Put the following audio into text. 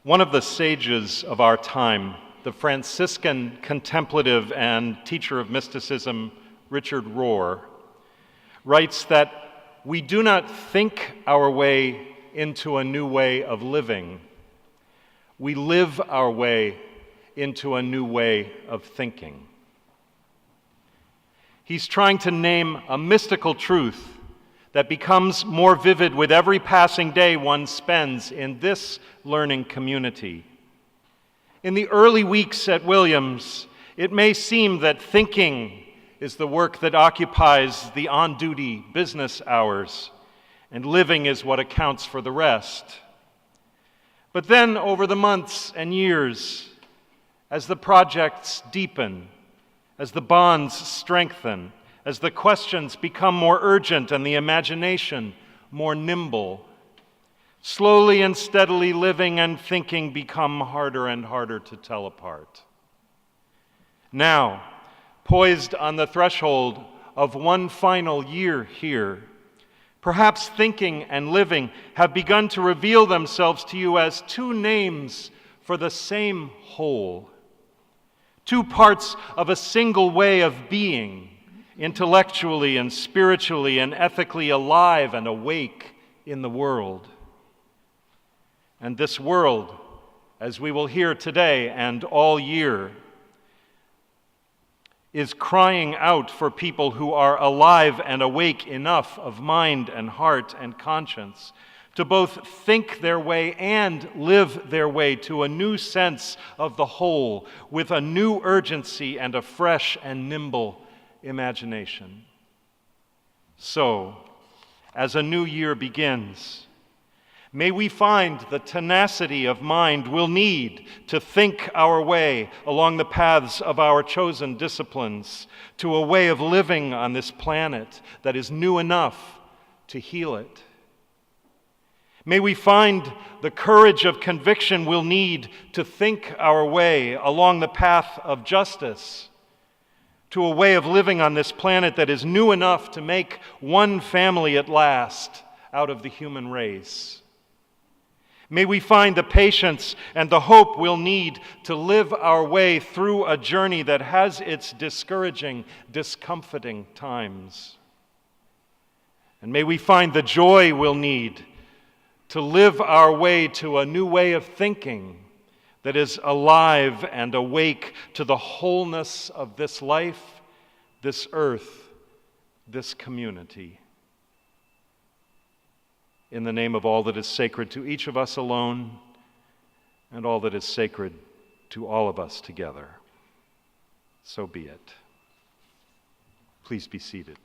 One of the sages of our time, the Franciscan contemplative and teacher of mysticism, Richard Rohr, writes that we do not think our way into a new way of living. We live our way into a new way of thinking. He's trying to name a mystical truth that becomes more vivid with every passing day one spends in this learning community. In the early weeks at Williams, it may seem that thinking is the work that occupies the on-duty business hours, and living is what accounts for the rest. But then, over the months and years, as the projects deepen, as the bonds strengthen, as the questions become more urgent and the imagination more nimble, slowly and steadily living and thinking become harder and harder to tell apart. Now, poised on the threshold of one final year here, perhaps thinking and living have begun to reveal themselves to you as two names for the same whole, two parts of a single way of being, intellectually and spiritually and ethically alive and awake in the world. And this world, as we will hear today and all year, is crying out for people who are alive and awake enough of mind and heart and conscience to both think their way and live their way to a new sense of the whole with a new urgency and a fresh and nimble imagination. So, as a new year begins, may we find the tenacity of mind we'll need to think our way along the paths of our chosen disciplines to a way of living on this planet that is new enough to heal it. May we find the courage of conviction we'll need to think our way along the path of justice to a way of living on this planet that is new enough to make one family at last out of the human race. May we find the patience and the hope we'll need to live our way through a journey that has its discouraging, discomforting times. And may we find the joy we'll need to live our way to a new way of thinking that is alive and awake to the wholeness of this life, this earth, this community. In the name of all that is sacred to each of us alone, and all that is sacred to all of us together. So be it. Please be seated.